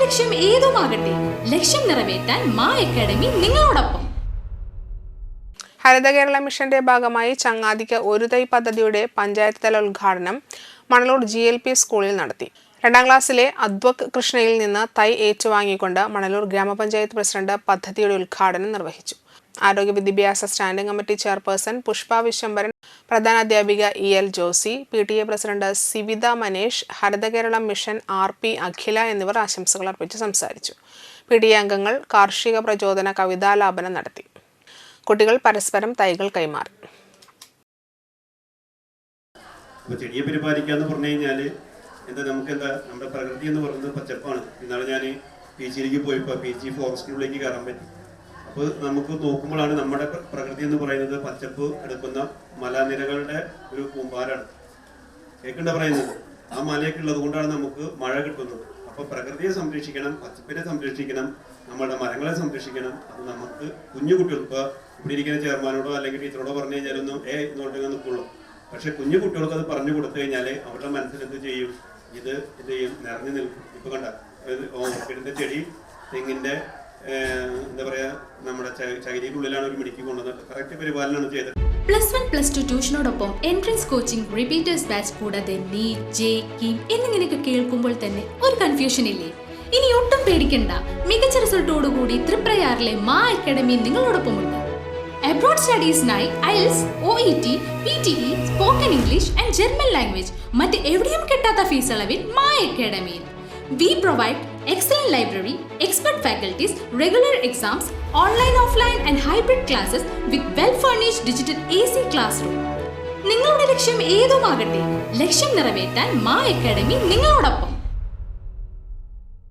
ലക്ഷ്യം ഏതുമാകട്ടെ, ലക്ഷ്യം നിറവേറ്റാൻ മാ അക്കാഡമി നിങ്ങളോടൊപ്പം. ഹരിത കേരള മിഷന്റെ ഭാഗമായി ചങ്ങാതിക്ക് ഒരു തൈ പദ്ധതിയുടെ പഞ്ചായത്ത് തല ഉദ്ഘാടനം മണലൂർ GLP സ്കൂളിൽ നടത്തി. 2ാം ക്ലാസ്സിലെ അദ്വക് കൃഷ്ണയിൽ നിന്ന് തൈ ഏറ്റുവാങ്ങിക്കൊണ്ട് മണലൂർ ഗ്രാമപഞ്ചായത്ത് പ്രസിഡന്റ് പദ്ധതിയുടെ ഉദ്ഘാടനം നിർവഹിച്ചു. ആരോഗ്യ വിദ്യാഭ്യാസ standing committee chairperson Pushpa Vishwambharan, പ്രധാനാധ്യാപിക EL Josy, PTA president Sivitha Manesh, Haritha Kerala mission RP Akhila എന്നിവർ ആശംസകൾ അർപ്പിച്ച് സംസാരിച്ചു. PTA അംഗങ്ങൾ കാർഷിക പ്രചോദന കവിതാലാപനം നടത്തി. കുട്ടികൾ പരസ്പരം തൈകൾ കൈമാറി. ചെടിയെ പരിപാലിക്കുക എന്ന് പറഞ്ഞു കഴിഞ്ഞാൽ നമ്മുടെ പ്രകൃതി എന്ന് പറയുന്നത് പച്ചപ്പാണ്. ഇന്നാണ് ഞാൻ PGയിലേക്ക് പോയപ്പോൾ PG ഫോറസ്റ്റിനുള്ളിലേക്ക് കയറാൻ പറ്റി. അപ്പോൾ നമുക്ക് നോക്കുമ്പോഴാണ് നമ്മുടെ പ്രകൃതി എന്ന് പറയുന്നത് പച്ചപ്പ് എടുക്കുന്ന മലനിരകളുടെ ഒരു കൂമ്പാരാണ്. കേൾക്കണ്ട പറയുന്നത് ആ മലയൊക്കെ ഉള്ളത് കൊണ്ടാണ് നമുക്ക് മഴ കിട്ടുന്നത്. അപ്പോൾ പ്രകൃതിയെ സംരക്ഷിക്കണം, പച്ചപ്പിനെ സംരക്ഷിക്കണം, നമ്മുടെ മരങ്ങളെ സംരക്ഷിക്കണം. അത് നമുക്ക് കുഞ്ഞു കുട്ടികൾ ഇപ്പോൾ ഇവിടെ ഇരിക്കുന്ന ചെയർമാനോടോ അല്ലെങ്കിൽ ടീച്ചറോടോ പറഞ്ഞു കഴിഞ്ഞാലൊന്നും ഇങ്ങോട്ട് നിൽക്കുള്ളൂ. പക്ഷെ കുഞ്ഞു കുട്ടികൾക്ക് അത് പറഞ്ഞു കൊടുത്തു കഴിഞ്ഞാൽ അവരുടെ മനസ്സിൽ എന്ത് ചെയ്യും, ഇത് ചെയ്യും, നിറഞ്ഞു നിൽക്കും. ഇപ്പൊ കണ്ട ഓർക്കിഡിന്റെ ചെടി തെങ്ങിന്റെ എന്താ പറയാ നമ്മുടെ ചകിരിയുടെ ഒരു മിടിക്ക് കൊണ്ടുവന്നിട്ട് കറക്റ്റ് പരിപാലനമാണ് ചെയ്തത്. +1 +2 ട്യൂഷനോടൊപ്പം എൻട്രൻസ് കോച്ചിംഗ്, റിപ്പീറ്റേഴ്സ് ബാച്ച് കൂടാതെ NEET, JEE എന്നിങ്ങനെയൊക്കെ കേൾക്കുമ്പോൾ തന്നെ ഒരു കൺഫ്യൂഷൻ ഇല്ലേ? ഇനി ഒട്ടും പേടിക്കണ്ട. മികച്ച റിസൾട്ടോടുകൂടി തൃപ്രയാറിലെ മാ അക്കാഡമി നിങ്ങളോടൊപ്പമുണ്ട്. അബ്രോഡ് സ്റ്റഡീസിനായി IELTS, OET, PTE, spoken English and German language മറ്റ് എവിടെയും കിട്ടാത്ത ഫീസ് അളവിൽ മാ അക്കാഡമിയിൽ. We provide excellent library, expert faculties, regular exams, online, offline and hybrid classes with well-furnished digital AC classroom. നിങ്ങളുടെ ലക്ഷ്യം ഏതുമാകട്ടെ, ലക്ഷ്യം നിറവേറ്റാൻ മാ അക്കാഡമി നിങ്ങളോടൊപ്പം.